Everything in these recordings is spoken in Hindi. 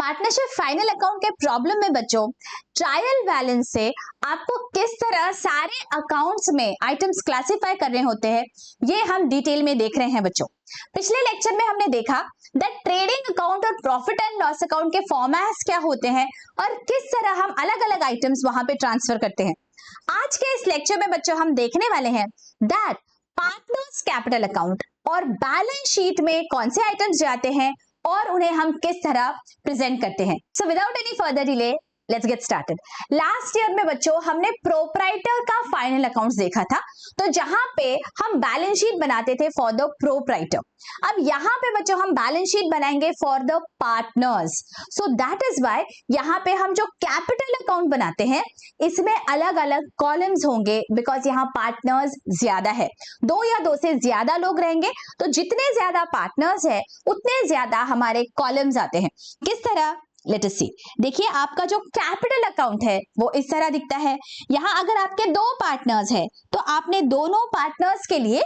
पार्टनरशिप फाइनल अकाउंट के प्रॉब्लम में बच्चों ट्रायल बैलेंस से आपको किस तरह सारे अकाउंट्स में आइटम्स क्लासिफाई करने होते हैं ये हम डिटेल में देख रहे हैं बच्चों। पिछले लेक्चर में हमने देखा दैट ट्रेडिंग अकाउंट और प्रॉफिट एंड लॉस अकाउंट के फॉर्मेट्स क्या होते हैं और किस तरह हम अलग अलग आइटम्स वहां पे ट्रांसफर करते हैं। आज के इस लेक्चर में बच्चों हम देखने वाले हैं दैट पार्टनर्स कैपिटल अकाउंट और बैलेंस शीट में कौन से आइटम्स जाते हैं और उन्हें हम किस तरह प्रेजेंट करते हैं। So without any further delay let's get started. Last year में बच्चों हमने प्रोप्राइटर का फाइनल अकाउंट्स देखा था, तो जहां पे हम बैलेंस शीट बनाते थे फॉर द प्रोप्राइटर। अब यहाँ पे बच्चों हम बैलेंस शीट बनाएंगे for the partners. So that is why यहाँ पे हम जो कैपिटल अकाउंट बनाते हैं इसमें अलग अलग कॉलम्स होंगे, बिकॉज यहाँ पार्टनर्स ज्यादा है, दो या दो से ज्यादा लोग रहेंगे, तो जितने ज्यादा पार्टनर्स है उतने ज्यादा हमारे कॉलम्स आते हैं। किस तरह, लेट अस सी। देखिए आपका जो कैपिटल अकाउंट है वो इस तरह दिखता है। यहाँ अगर आपके दो पार्टनर्स है तो आपने दोनों पार्टनर्स के लिए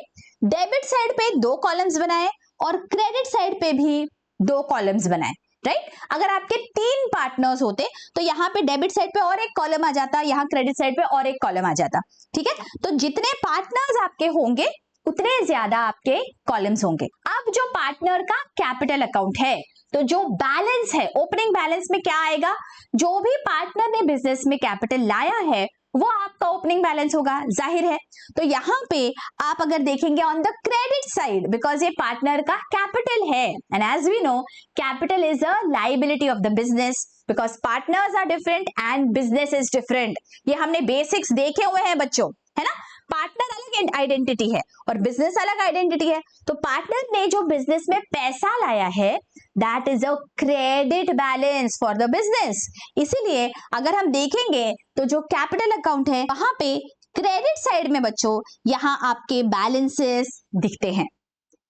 डेबिट साइड पे दो कॉलम्स बनाए और क्रेडिट साइड पे भी दो कॉलम्स बनाए, राइट। अगर आपके तीन पार्टनर्स होते तो यहाँ पे डेबिट साइड पे और एक कॉलम आ जाता, यहाँ क्रेडिट साइड पे और एक कॉलम आ जाता, ठीक है। तो जितने पार्टनर्स आपके होंगे उतने ज्यादा आपके कॉलम्स होंगे। अब जो पार्टनर का कैपिटल अकाउंट है तो जो बैलेंस है, ओपनिंग बैलेंस में क्या आएगा, जो भी पार्टनर ने बिजनेस में कैपिटल लाया है वो आपका ओपनिंग बैलेंस होगा, जाहिर है। तो यहाँ पे आप अगर देखेंगे on the credit side, because ये पार्टनर का कैपिटल है and as we know capital is a liability of the business, because partners are different and business is different. ये हमने बेसिक्स देखे हुए हैं बच्चों, है ना। पार्टनर अलग आइडेंटिटी है और बिजनेस अलग आइडेंटिटी है। तो पार्टनर ने जो बिजनेस में पैसा लाया है that is a credit balance for the business. इसीलिए अगर हम देखेंगे तो जो कैपिटल अकाउंट है वहां पे क्रेडिट साइड में बच्चों यहाँ आपके बैलेंसेस दिखते हैं,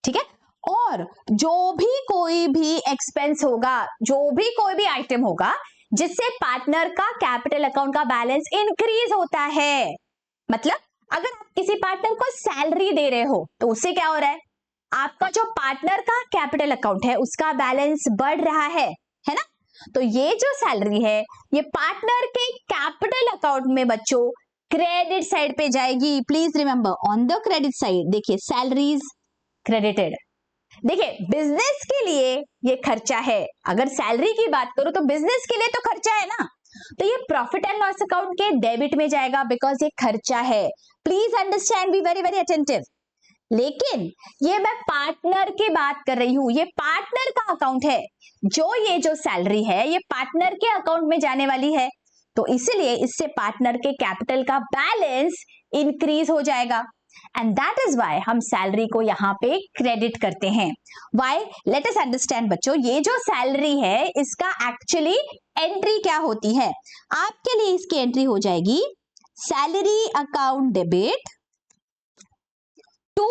ठीक है। और जो भी कोई भी एक्सपेंस होगा, जो भी कोई भी आइटम होगा जिससे पार्टनर का कैपिटल अकाउंट का बैलेंस इंक्रीज होता है, मतलब अगर आप किसी पार्टनर को सैलरी दे रहे हो तो उससे क्या हो रहा है, आपका जो पार्टनर का कैपिटल अकाउंट है उसका बैलेंस बढ़ रहा है ना। तो ये जो सैलरी है ये पार्टनर के कैपिटल अकाउंट में बच्चों क्रेडिट साइड पे जाएगी। Please remember on the credit side देखिए सैलरीज क्रेडिटेड। देखिए बिजनेस के लिए ये खर्चा है, अगर सैलरी की बात करूं तो बिजनेस के लिए तो खर्चा है ना, तो ये प्रॉफिट एंड लॉस अकाउंट के डेबिट में जाएगा बिकॉज ये खर्चा है। Please understand, be very very attentive. लेकिन ये मैं पार्टनर की बात कर रही हूं, ये पार्टनर का अकाउंट है, ये जो सैलरी है ये पार्टनर के अकाउंट में जाने वाली है, तो इसीलिए इससे पार्टनर के कैपिटल का बैलेंस इंक्रीज हो जाएगा एंड दैट इज वाई हम सैलरी को यहाँ पे क्रेडिट करते हैं। वाई, लेट अस अंडरस्टैंड बच्चों। ये जो सैलरी है इसका एक्चुअली एंट्री क्या होती है, आपके लिए इसकी एंट्री हो जाएगी सैलरी अकाउंट डेबिट टू,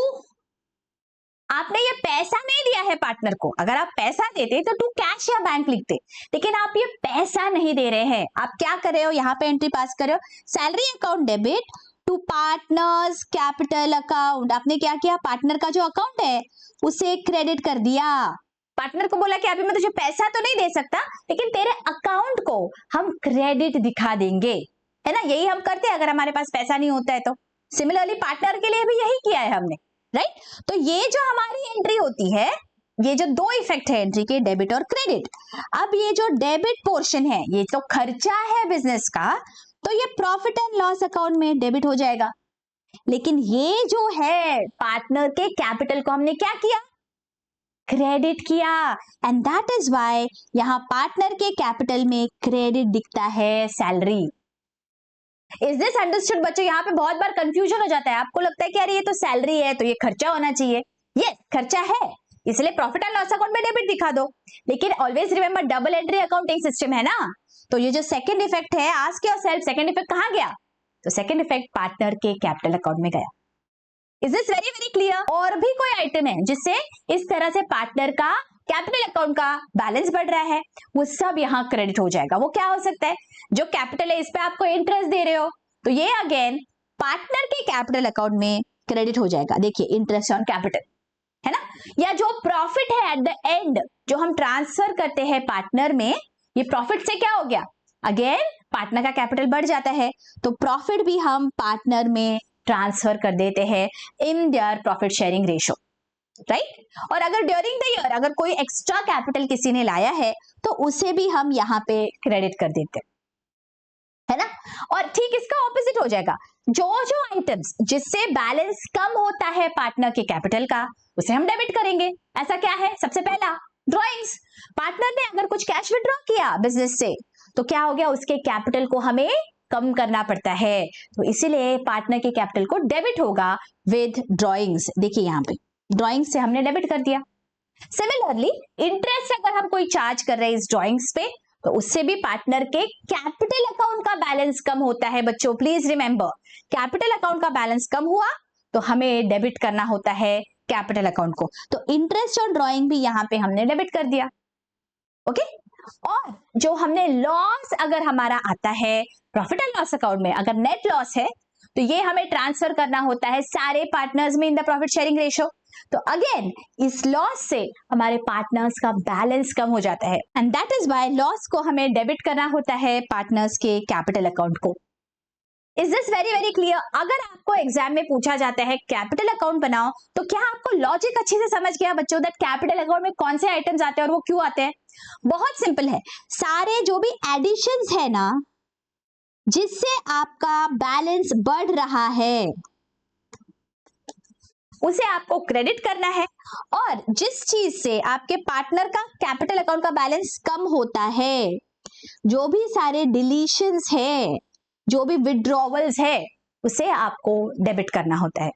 आपने ये पैसा नहीं दिया है पार्टनर को, अगर आप पैसा देते तो टू कैश या बैंक लिखते, लेकिन आप ये पैसा नहीं दे रहे हैं, आप क्या कर रहे हो, यहाँ पे एंट्री पास कर रहे हो salary account debit to partners capital account. आपने क्या किया, पार्टनर का जो अकाउंट है उसे क्रेडिट कर दिया। पार्टनर को बोला कि अभी मैं तुझे पैसा तो नहीं दे सकता लेकिन तेरे अकाउंट को हम क्रेडिट दिखा देंगे, है ना। यही हम करते हैं अगर हमारे पास पैसा नहीं होता है तो। सिमिलरली पार्टनर के लिए भी यही किया है हमने, राइट। तो ये जो हमारी एंट्री होती है, ये जो दो इफेक्ट है एंट्री के, डेबिट और क्रेडिट। अब ये जो डेबिट पोर्शन है ये तो खर्चा है बिजनेस का, तो ये प्रॉफिट एंड लॉस अकाउंट में डेबिट हो जाएगा। लेकिन ये जो है पार्टनर के कैपिटल को हमने क्या किया, क्रेडिट किया एंड दैट इज व्हाई यहां पार्टनर के कैपिटल में क्रेडिट दिखता है सैलरी। इज दिस अंडरस्टूड बच्चों। यहाँ पे बहुत बार कंफ्यूजन हो जाता है, आपको लगता है कि यार ये तो सैलरी है तो ये खर्चा होना चाहिए। यस, खर्चा है इसलिए प्रॉफिट एंड लॉस अकाउंट में डेबिट दिखा दो, लेकिन always remember double entry accounting system है ना। तो ये जो सेकंड इफेक्ट है, आस्क योरसेल्फ सेकंड इफेक्ट कहां गया, तो सेकंड इफेक्ट पार्टनर के कैपिटल अकाउंट में गया। Is this very very clear. और भी कोई आइटम है जिससे इस तरह से पार्टनर का कैपिटल अकाउंट का बैलेंस बढ़ रहा है, वो सब यहाँ क्रेडिट हो जाएगा। वो क्या हो सकता है, जो कैपिटल है इस पे आपको इंटरेस्ट दे रहे हो तो ये अगेन पार्टनर के कैपिटल अकाउंट में क्रेडिट हो जाएगा। देखिए इंटरेस्ट ऑन कैपिटल, है ना। या जो प्रॉफिट है एट द एंड जो हम ट्रांसफर करते हैं पार्टनर में, ये प्रॉफिट से क्या हो गया, अगेन पार्टनर का कैपिटल बढ़ जाता है, तो प्रॉफिट भी हम पार्टनर में ट्रांसफर कर देते हैं in their profit sharing ratio, right. और अगर ड्यूरिंग द ईयर अगर कोई एक्स्ट्रा कैपिटल किसी ने लाया है तो उसे भी हम यहाँ पे क्रेडिट कर देते है ना। और ठीक इसका ऑपोजिट हो जाएगा, जो जो आइटम्स जिससे बैलेंस कम होता है पार्टनर के कैपिटल का उसे हम डेबिट करेंगे। ऐसा क्या है, सबसे पहला ड्रॉइंग्स। पार्टनर ने अगर कुछ कैश विड्रॉ किया बिजनेस से तो क्या हो गया, उसके कैपिटल को हमें कम करना पड़ता है, तो इसीलिए पार्टनर के कैपिटल को डेबिट होगा विद ड्रॉइंग्स। देखिए यहाँ पे ड्रॉइंग से हमने डेबिट कर दिया। सिमिलरली इंटरेस्ट अगर हम कोई चार्ज कर रहे हैं इस ड्रॉइंग्स पे तो उससे भी पार्टनर के कैपिटल अकाउंट का बैलेंस कम होता है। बच्चों प्लीज रिमेंबर, कैपिटल अकाउंट का बैलेंस कम हुआ तो हमें डेबिट करना होता है कैपिटल अकाउंट को, तो इंटरेस्ट और ड्रॉइंग भी यहाँ पे हमने डेबिट कर दिया। ओके, और जो हमने लॉस अगर हमारा आता है प्रॉफिट एंड लॉस अकाउंट में, अगर नेट लॉस है तो ये हमें ट्रांसफर करना होता है सारे पार्टनर्स में in the profit sharing ratio. तो अगेन इस लॉस से हमारे पार्टनर्स का बैलेंस कम हो जाता है and that is why loss को हमें डेबिट करना होता है पार्टनर्स के कैपिटल अकाउंट को। Is this very very clear? अगर आपको एग्जाम में पूछा जाता है कैपिटल अकाउंट बनाओ तो क्या आपको लॉजिक अच्छे से समझ गया बच्चों दैट कैपिटल अकाउंट में कौन से आइटम्स आते हैं और वो क्यों आते हैं? बहुत सिंपल है, सारे जो भी एडिशंस है ना जिससे आपका बैलेंस बढ़ रहा है उसे आपको क्रेडिट करना है, और जिस चीज से आपके पार्टनर का कैपिटल अकाउंट का बैलेंस कम होता है, जो भी सारे डिलीशंस है, जो भी विड्रॉवल्स है, उसे आपको डेबिट करना होता है।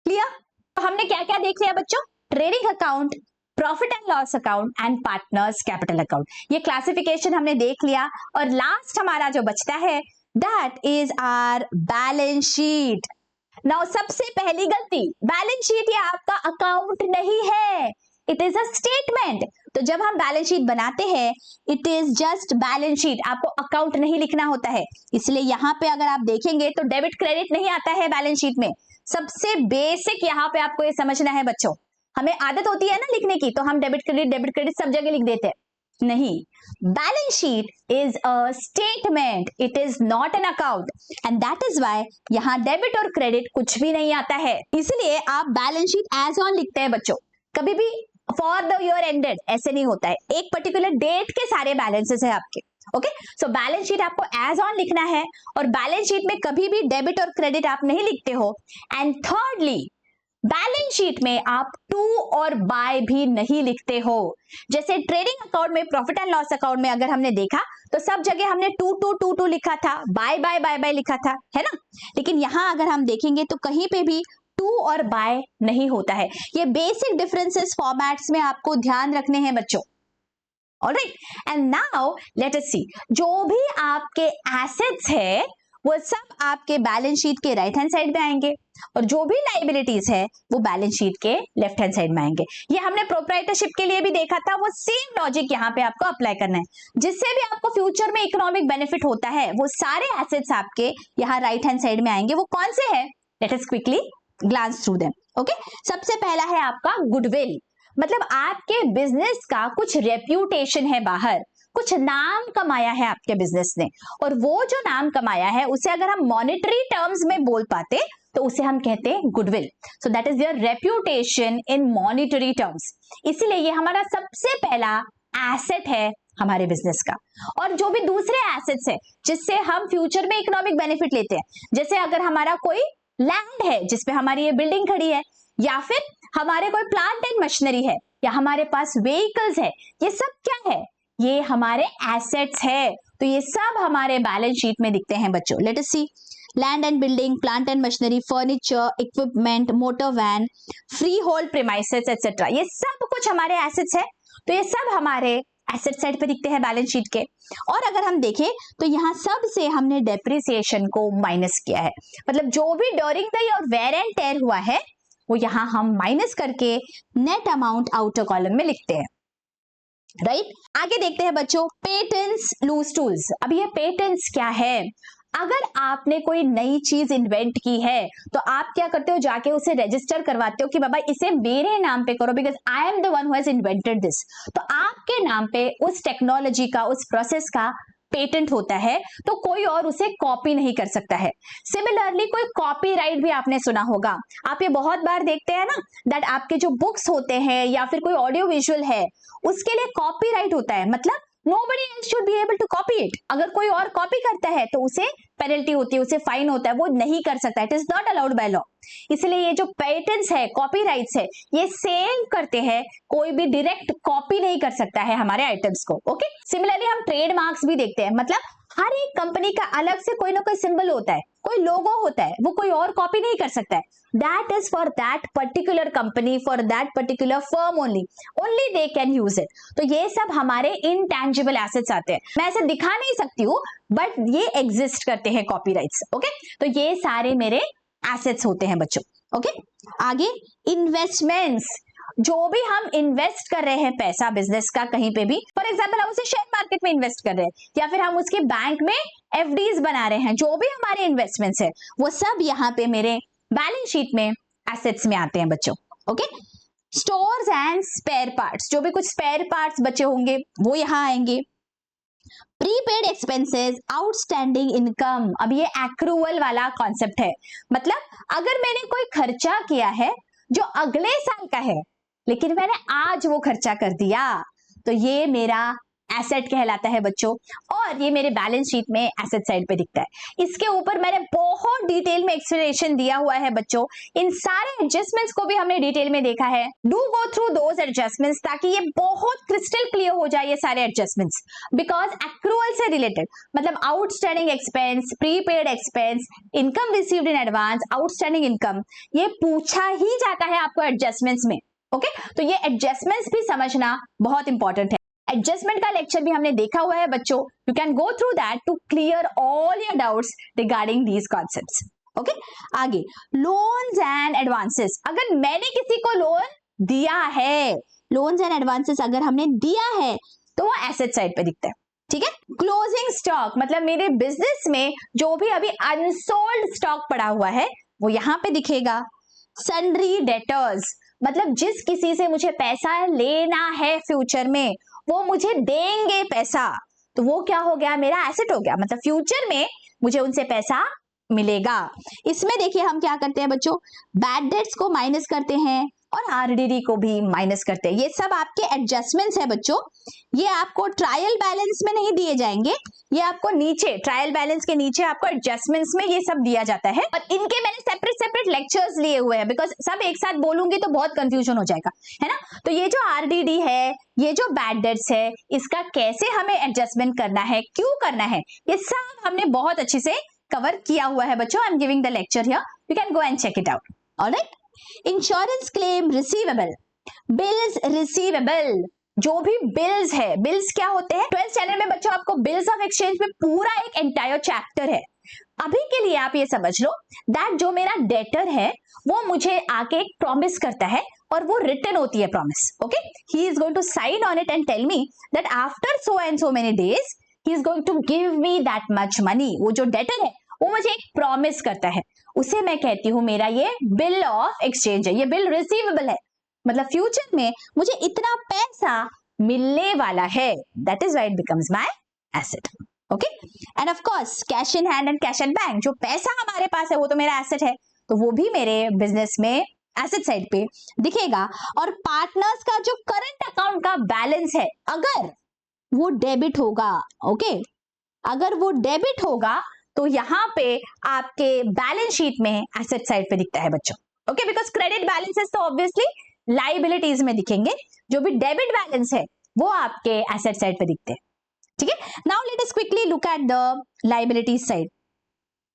क्लियर? तो हमने क्या क्या देख लिया बच्चों? Trading account, profit and loss account and partners capital account, ये क्लासिफिकेशन हमने देख लिया। और लास्ट हमारा जो बचता है that is our balance sheet. Now सबसे पहली गलती, बैलेंस शीट ये आपका अकाउंट नहीं है, इट इज अ स्टेटमेंट। तो जब हम बैलेंस शीट बनाते हैं it is just balance sheet, आपको अकाउंट नहीं लिखना होता है। इसलिए यहाँ पे अगर आप देखेंगे तो डेबिट क्रेडिट नहीं आता है बैलेंस शीट में। सबसे बेसिक यहाँ पे आपको ये समझना है बच्चों, हमें आदत होती है ना लिखने की, तो हम डेबिट क्रेडिट सब जगह लिख देते हैं, नहीं, balance sheet is a statement, it is not an account and that is why यहाँ डेबिट और क्रेडिट कुछ भी नहीं आता है। इसलिए आप बैलेंस शीट एज ऑन लिखते हैं बच्चों, कभी भी फॉर द ईयर एंडेड ऐसे नहीं होता है, एक पर्टिकुलर डेट के सारे बैलेंसेस है आपके। ओके, सो बैलेंस शीट आपको एज ऑन लिखना है और बैलेंस शीट में कभी भी डेबिट और क्रेडिट आप नहीं लिखते हो। एंड थर्डली बैलेंस शीट में आप टू और बाय भी नहीं लिखते हो। जैसे ट्रेडिंग अकाउंट में, प्रॉफिट एंड लॉस अकाउंट में अगर हमने देखा तो सब जगह हमने टू लिखा था, बाय बाय बाय बाय लिखा था, है ना। लेकिन यहां अगर हम देखेंगे तो कहीं पे भी टू और बाय नहीं होता है। ये बेसिक डिफरेंसेस फॉर्मेट्स में आपको ध्यान रखने हैं बच्चों। Alright, and now let us see, जो भी आपके एसेट्स है वो सब आपके बैलेंस शीट के राइट हैंड साइड में आएंगे और जो भी लाइबिलिटीज है वो बैलेंस शीट के लेफ्ट हैंड साइड में आएंगे। ये हमने प्रोप्राइटरशिप के लिए भी देखा था, वो सेम लॉजिक यहाँ पे आपको अप्लाई करना है। जिससे भी आपको फ्यूचर में इकोनॉमिक बेनिफिट होता है वो सारे एसेट्स आपके यहाँ राइट हैंड साइड में आएंगे। वो कौन से है? Let us quickly glance through them. Okay, सबसे पहला है आपका गुडविल, मतलब आपके बिजनेस का कुछ रेप्यूटेशन है बाहर, कुछ नाम कमाया है आपके बिजनेस ने, और वो जो नाम कमाया है उसे अगर हम मॉनेटरी टर्म्स में बोल पाते तो उसे हम कहते हैं goodwill. So that is your reputation in monetary terms. इसीलिए ये हमारा सबसे पहला एसेट है हमारे बिजनेस का। और जो भी दूसरे एसेट्स है जिससे हम फ्यूचर में इकोनॉमिक बेनिफिट लेते हैं, जैसे अगर हमारा कोई लैंड है जिसपे हमारी ये बिल्डिंग खड़ी है, या फिर हमारे कोई प्लांट एंड मशीनरी है, या हमारे पास व्हीकल्स है, ये सब क्या है? ये हमारे एसेट्स है। तो ये सब हमारे बैलेंस शीट में दिखते हैं बच्चों। Let us see, land and building, plant and machinery, furniture, equipment, motor van, free hold premises etcetera, ये सब कुछ हमारे एसेट्स है। तो ये सब हमारे एसेट साइड पे दिखते हैं बैलेंस शीट के। और अगर हम देखें तो यहाँ सब से हमने डेप्रिसिएशन को माइनस किया है, मतलब जो भी during the year wear and tear हुआ है वो यहाँ हम माइनस करके नेट अमाउंट आउटर कॉलम में लिखते हैं। राइट, आगे देखते हैं बच्चों पेटेंट्स, लूज टूल्स। अब ये पेटेंट्स क्या है? अगर आपने कोई नई चीज इन्वेंट की है तो आप क्या करते हो, जाके उसे रजिस्टर करवाते हो कि बाबा इसे मेरे नाम पे करो, because I am the one who has invented this. तो आपके नाम पे उस टेक्नोलॉजी का, उस प्रोसेस का पेटेंट होता है, तो कोई और उसे कॉपी नहीं कर सकता है। सिमिलरली कोई कॉपीराइट भी आपने सुना होगा, आप ये बहुत बार देखते हैं ना, दैट आपके जो बुक्स होते हैं या फिर कोई ऑडियो विजुअल है उसके लिए कॉपीराइट होता है, मतलब nobody else should be able to copy it। अगर कोई और कॉपी करता है तो उसे पेनल्टी होती है, उसे फाइन होता है, वो नहीं कर सकता, it is not allowed by law. इसलिए ये जो पेटेंट्स है, कॉपीराइट्स है, ये सेव करते हैं, कोई भी डायरेक्ट कॉपी नहीं कर सकता है हमारे आइटम्स को। ओके, सिमिलरली हम ट्रेडमार्क्स भी देखते हैं, मतलब हर एक कंपनी का अलग से कोई ना कोई सिंबल होता है, कोई लोगो होता है, वो कोई और कॉपी नहीं कर सकता है। That is for that particular company, for that particular firm only they can use it. तो ये सब हमारे इनटैंजिबल एसेट्स आते हैं, मैं ऐसे दिखा नहीं सकती हूँ बट ये एग्जिस्ट करते हैं कॉपीराइट्स। ओके, तो ये सारे मेरे एसेट्स होते हैं बच्चों। ओके, आगे इन्वेस्टमेंट्स, जो भी हम इन्वेस्ट कर रहे हैं पैसा बिजनेस का कहीं पे भी, फॉर एग्जांपल हम उसे शेयर मार्केट में इन्वेस्ट कर रहे हैं या फिर हम उसके बैंक में एफडीज बना रहे हैं, जो भी हमारे इन्वेस्टमेंट्स है वो सब यहाँ पे मेरे बैलेंस शीट में एसेट्स में आते हैं बच्चों। Okay, stores and spare parts, जो भी कुछ स्पेयर पार्ट्स बचे होंगे वो यहाँ आएंगे। प्रीपेड एक्सपेंसेस, आउटस्टैंडिंग इनकम, अब ये एक्रूअल वाला कॉन्सेप्ट है, मतलब अगर मैंने कोई खर्चा किया है जो अगले साल का है लेकिन मैंने आज वो खर्चा कर दिया, तो ये मेरा एसेट कहलाता है बच्चों, और ये मेरे बैलेंस शीट में एसेट साइड पे दिखता है। इसके ऊपर मैंने बहुत डिटेल में एक्सप्लेनेशन दिया हुआ है बच्चों, इन सारे एडजस्टमेंट्स को भी हमने डिटेल में देखा है। Do go through those adjustments ताकि ये बहुत क्रिस्टल क्लियर हो जाए ये सारे एडजस्टमेंट्स, बिकॉज एक्रूअल से रिलेटेड, मतलब outstanding expense, prepaid expense, income received in advance, outstanding income, ये पूछा ही जाता है आपको एडजस्टमेंट्स में। ओके, तो ये एडजस्टमेंट्स भी समझना बहुत इंपॉर्टेंट है। एडजस्टमेंट का लेक्चर भी हमने देखा हुआ है बच्चों, you can go through that to clear all your doubts regarding these concepts. Okay, आगे लोन्स एंड एडवांसेस, अगर मैंने किसी को लोन दिया है, लोन्स एंड एडवांसेस अगर हमने दिया है तो वो एसेट साइड पे दिखता है। ठीक है, क्लोजिंग स्टॉक, मतलब मेरे बिजनेस में जो भी अभी अनसोल्ड स्टॉक पड़ा हुआ है वो यहाँ पे दिखेगा। सन्ड्री डेटर्स, मतलब जिस किसी से मुझे पैसा लेना है फ्यूचर में वो मुझे देंगे पैसा, तो वो क्या हो गया, मेरा एसेट हो गया, मतलब फ्यूचर में मुझे उनसे पैसा मिलेगा। इसमें देखिए हम क्या करते हैं बच्चों, बैड डेट्स को माइनस करते हैं और आरडीडी को भी माइनस करते हैं। ये सब आपके एडजस्टमेंट्स है बच्चों, ये आपको ट्रायल बैलेंस में नहीं दिए जाएंगे, ये आपको नीचे ट्रायल बैलेंस के नीचे आपको एडजस्टमेंट्स में ये सब दिया जाता है, और इनके मैंने सेपरेट लेक्चर्स लिए हुए हैं, बिकॉज सब एक साथ बोलूंगी तो बहुत कंफ्यूजन हो जाएगा, है ना। तो ये जो आरडीडी है, ये जो बैड डेट्स है, इसका कैसे हमें एडजस्टमेंट करना है, क्यों करना है, ये सब हमने बहुत अच्छे से कवर किया हुआ है बच्चों। I am giving the lecture here, you can go and check it out. Alright, insurance claim receivable, bills receivable, जो भी बिल्स है, बिल्स क्या होते हैं, 12th स्टैंडर्ड में बच्चों आपको बिल्स ऑफ एक्सचेंज में पूरा एक एंटायर चैप्टर है। अभी के लिए आप ये समझ लो दैट जो मेरा डेटर है वो मुझे आके एक प्रॉमिस करता है और वो रिटन होती है promise. Okay, he is going to sign on it and tell me that after so and so many days he is going to give me that much money. वो जो डेटर है वो मुझे एक प्रॉमिस करता है, उसे मैं कहती हूं मेरा ये बिल ऑफ एक्सचेंज है, ये बिल रिसीवेबल है, मतलब फ्यूचर में मुझे इतना पैसा मिलने वाला है, that is why it becomes my asset. Okay, end of course cash in hand and cash at bank, जो पैसा हमारे पास है वो तो मेरा एसेट है, तो वो भी मेरे बिजनेस में एसेट साइड पे दिखेगा। और पार्टनर्स का जो करंट अकाउंट का बैलेंस है अगर वो डेबिट होगा, ओके, अगर वो डेबिट होगा तो यहाँ पे आपके बैलेंस शीट में एसेट साइड पे दिखता है बच्चों। ओके, बिकॉज क्रेडिट बैलेंसेस तो ऑब्वियसली लाइबिलिटीज में दिखेंगे, जो भी डेबिट बैलेंस है वो आपके एसेट साइड पे दिखते हैं। ठीक है, now let us quickly look at the liabilities side.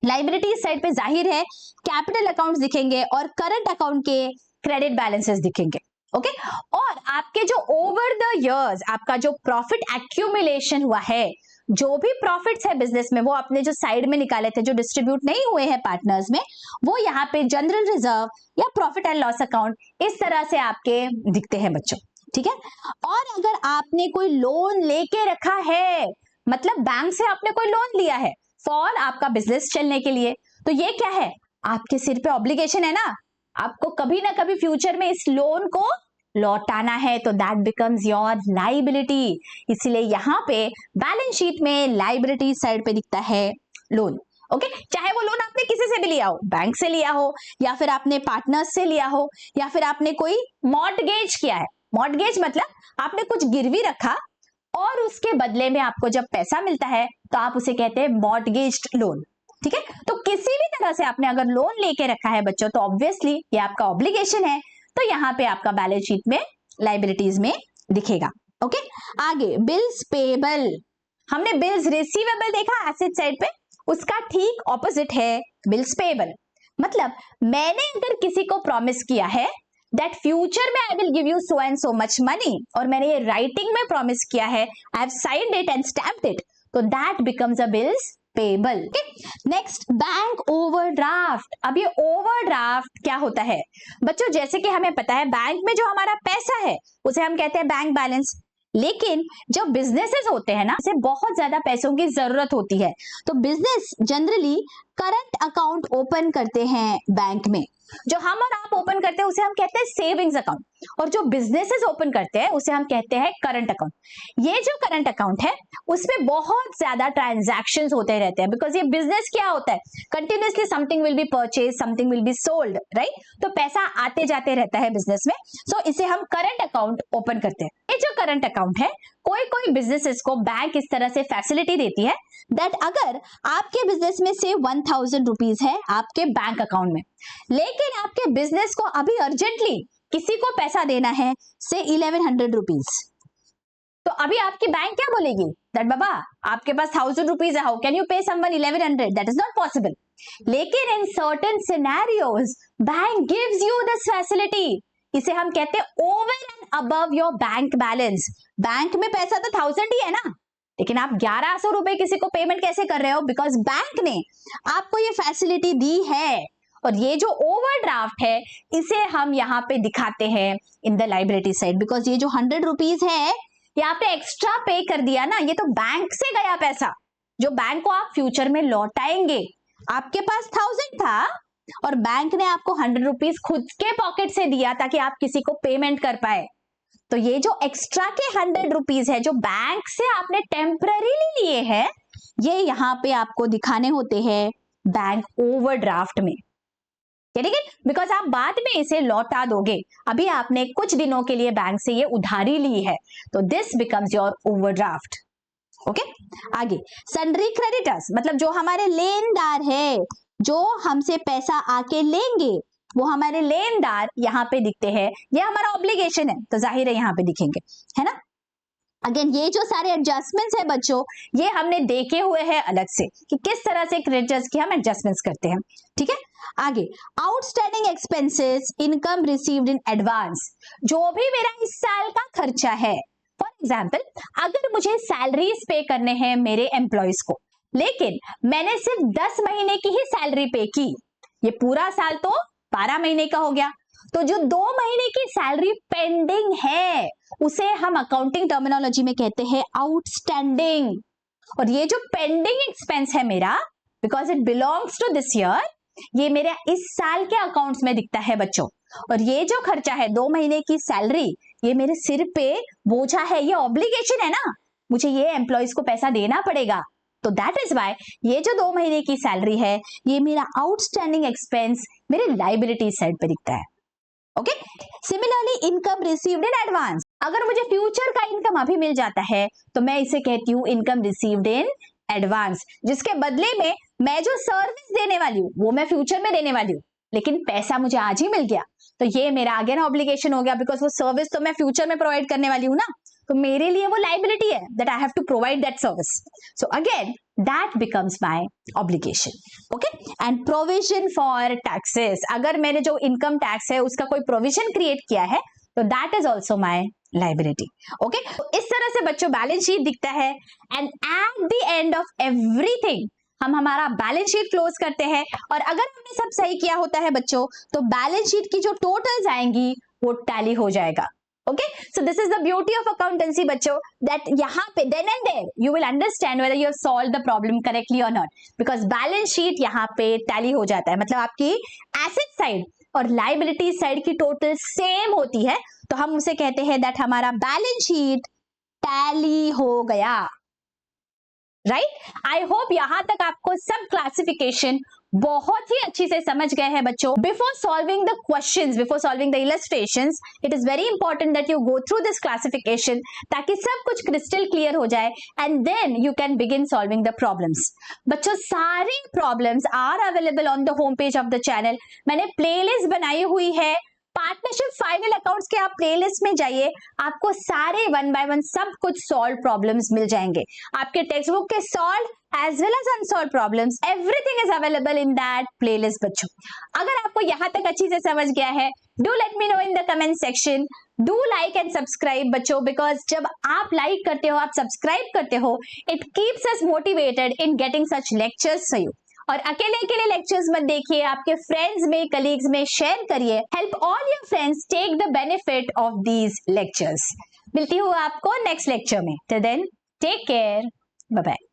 Liabilities side पे जाहिर है कैपिटल अकाउंट्स दिखेंगे और करंट अकाउंट के क्रेडिट बैलेंसेस दिखेंगे। ओके, और आपके जो ओवर द इयर्स आपका जो प्रॉफिट एक्यूमुलेशन हुआ है, जो भी प्रॉफिट्स है बिजनेस में वो आपने जो साइड में निकाले थे, जो डिस्ट्रीब्यूट नहीं हुए हैं पार्टनर्स में, वो यहाँ पे जनरल रिजर्व या प्रॉफिट एंड लॉस अकाउंट इस तरह से आपके दिखते हैं बच्चों। ठीक है, और अगर आपने कोई लोन लेके रखा है, मतलब बैंक से आपने कोई लोन लिया है, फॉर आपका बिजनेस चलने के लिए। तो ये क्या है, आपके सिर पे ऑब्लिगेशन है ना, आपको कभी ना कभी फ्यूचर में इस लोन को लौटाना है, तो दैट बिकम्स योर लाइबिलिटी। इसलिए यहाँ पे बैलेंस शीट में लाइबिलिटी साइड पे दिखता है लोन। ओके, चाहे वो लोन आपने किसी से भी लिया हो, बैंक से लिया हो, या फिर आपने पार्टनर्स से लिया हो, या फिर आपने कोई मॉर्टगेज किया है। मॉर्टगेज मतलब आपने कुछ गिरवी रखा और उसके बदले में आपको जब पैसा मिलता है तो आप उसे कहते हैं मॉर्टगेज्ड लोन। ठीक है, तो किसी भी तरह से आपने अगर लोन लेके रखा है बच्चों, तो ऑब्वियसली ये आपका ऑब्लिगेशन है, तो यहाँ पे आपका बैलेंस शीट में लाइबिलिटीज में दिखेगा। ओके, आगे बिल्स पेएबल। हमने बिल्स रिसीवेबल देखा एसेट साइड पे, उसका ठीक ऑपोजिट है बिल्स पेएबल। मतलब मैंने अगर किसी को प्रॉमिस किया है दैट फ्यूचर में I will give you so and so much money, और मैंने ये राइटिंग में प्रॉमिस किया है, I have signed it and stamped it, तो that becomes a bills payable. Next, bank overdraft. अब ये ओवरड्राफ्ट क्या होता है बच्चों, जैसे कि हमें पता है बैंक में जो हमारा पैसा है उसे हम कहते हैं बैंक बैलेंस, लेकिन जो बिजनेसेस होते हैं ना, उसे बहुत ज्यादा पैसों की जरूरत होती है, तो business generally current account open करते हैं बैंक में। जो हम और आप ओपन करते हैं उसे हम कहते हैं सेविंग्स अकाउंट, और जो बिजनेसेस ओपन करते हैं उसे हम कहते हैं करंट अकाउंट। ये जो करंट अकाउंट है उसमें बहुत ज्यादा ट्रांजैक्शंस होते रहते हैं, बिकॉज ये बिजनेस क्या होता है, continuously something will be purchase, something will be sold, right, तो पैसा आते जाते रहता है बिजनेस में, सो इसे हम करंट अकाउंट ओपन करते हैं। ये जो करंट अकाउंट है, कोई कोई बिजनेसेस को बैंक इस तरह से फैसिलिटी देती है दैट अगर आपके बिजनेस में से 1000 रुपीज है आपके बैंक अकाउंट में, लेकिन आपके बिजनेस को अभी अर्जेंटली किसी को पैसा देना है से 1100 रुपीज, तो अभी आपकी बैंक क्या बोलेगी दैट बाबा आपके पास 1000 रुपीज है, how can you pay someone 1100, that is not possible. लेकिन in certain scenarios bank gives you this facility, इसे हम कहते हैं over and above your bank balance. Bank में पैसा तो 1000 ही है ना, लेकिन आप 1100 रुपए किसी को पेमेंट कैसे कर रहे हो, बिकॉज बैंक ने आपको ये फैसिलिटी दी है। और ये जो ओवरड्राफ्ट है इसे हम यहाँ पे दिखाते हैं in the liability side, because ये जो 100 रुपीज है ये आपने एक्स्ट्रा पे कर दिया ना, ये तो बैंक से गया पैसा जो बैंक को आप फ्यूचर में लौटाएंगे। आपके पास 1000 था और बैंक ने आपको 100 रुपीज खुद के पॉकेट से दिया ताकि आप किसी को पेमेंट कर पाए, तो ये जो एक्स्ट्रा के 100 रुपीज है जो बैंक से आपने टेम्पररीली लिए हैं, ये यहाँ पे आपको दिखाने होते हैं बैंक ओवरड्राफ्ट में, ठीक है, बिकॉज आप बाद में इसे लौटा दोगे, अभी आपने कुछ दिनों के लिए बैंक से ये उधारी ली है, तो this becomes your overdraft. Okay, आगे सन्ड्री क्रेडिटर्स, मतलब जो हमारे लेनदार है, जो हमसे पैसा आके लेंगे, वो हमारे लेनदार यहाँ पे दिखते हैं, ये हमारा ऑब्लिगेशन है तो जाहिर है यहाँ पे दिखेंगे, है ना। अगेन ये जो सारे एडजस्टमेंट्स है बच्चों, ये हमने देखे हुए हैं अलग से कि किस तरह से क्रेडिटर्स की हम एडजस्टमेंट्स करते हैं, ठीक है। आगे outstanding expenses, income received in advance, जो भी मेरा इस साल का खर्चा है, फॉर एग्जाम्पल अगर मुझे सैलरीज पे करने हैं मेरे एम्प्लॉयज को, लेकिन मैंने सिर्फ 10 महीने की ही सैलरी पे की, ये पूरा साल तो 12 महीने का हो गया, तो जो 2 महीने की सैलरी पेंडिंग है उसे हम अकाउंटिंग टर्मिनोलॉजी में कहते हैं आउटस्टैंडिंग। और ये जो पेंडिंग एक्सपेंस है मेरा, because it belongs to this year, ये मेरे इस साल के अकाउंट्स में दिखता है बच्चों। और ये जो खर्चा है 2 महीने की सैलरी, ये मेरे सिर पे बोझा है, ये ऑब्लिगेशन है ना, मुझे ये एम्प्लॉयज को पैसा देना पड़ेगा, तो दैट इज वाई ये जो 2 महीने की सैलरी है ये मेरा आउटस्टैंडिंग एक्सपेंस मेरे लाइबिलिटी साइड पे दिखता है। Okay, similarly income received in advance, अगर मुझे फ्यूचर का इनकम अभी मिल जाता है तो मैं इसे कहती हूँ इनकम रिसीव्ड इन एडवांस, जिसके बदले में मैं जो सर्विस देने वाली हूँ वो मैं फ्यूचर में देने वाली हूँ, लेकिन पैसा मुझे आज ही मिल गया, तो ये मेरा अगेन ऑब्लिगेशन हो गया, बिकॉज वो सर्विस तो मैं फ्यूचर में प्रोवाइड करने वाली हूँ ना, तो मेरे लिए वो लाइबिलिटी है that I have to provide that service, so again that becomes my obligation. Okay, and provision for taxes, अगर मैंने जो इनकम टैक्स है उसका कोई प्रोविजन क्रिएट किया है तो that is also my liability. Okay, इस तरह से बच्चों बैलेंस शीट दिखता है, and at the end of everything हम हमारा बैलेंस शीट क्लोज करते हैं, और अगर हमने सब सही किया होता है बच्चों तो बैलेंस शीट की जो टोटल्स आएंगी वो टैली हो जाएगा। Okay, so this is the beauty of accountancy बच्चों, that यहाँ पे then and there you will understand whether you have solved the problem correctly or not, because balance sheet यहाँ पे tally हो जाता है, मतलब आपकी asset side और liability side की total same होती है, तो हम उसे कहते हैं that हमारा balance sheet tally हो गया, right? I hope यहाँ तक आपको सब classification बहुत ही अच्छी से समझ गए हैं बच्चों. Before solving the questions, before solving the illustrations, it is very important that you go through this classification ताकि सब कुछ crystal clear हो जाए, and then you can begin solving the problems. बच्चों सारी problems are available on the home page of the channel. मैंने playlist बनाई हुई है, पार्टनरशिप फाइनल अकाउंट्स के आप प्लेलिस्ट में जाइए, आपको सारे 1 by 1 सब कुछ सॉल्व प्रॉब्लम्स मिल जाएंगे, आपके टेक्स्ट बुक के solve as well as unsolved problems, everything is available in that playlist बच्चों. अगर आपको यहाँ तक अच्छी से समझ गया है, do let me know in the comment section, do like and subscribe बच्चों, because जब आप like करते हो, आप subscribe करते हो, it keeps us motivated in getting such lectures for you. और अकेले अकेले लेक्चर्स मत देखिए, आपके फ्रेंड्स में, कलीग्स में शेयर करिए. Help all your friends take the benefit of these lectures. मिलती हूँ आपको नेक्स्ट लेक्चर में. Till then take care, bye bye.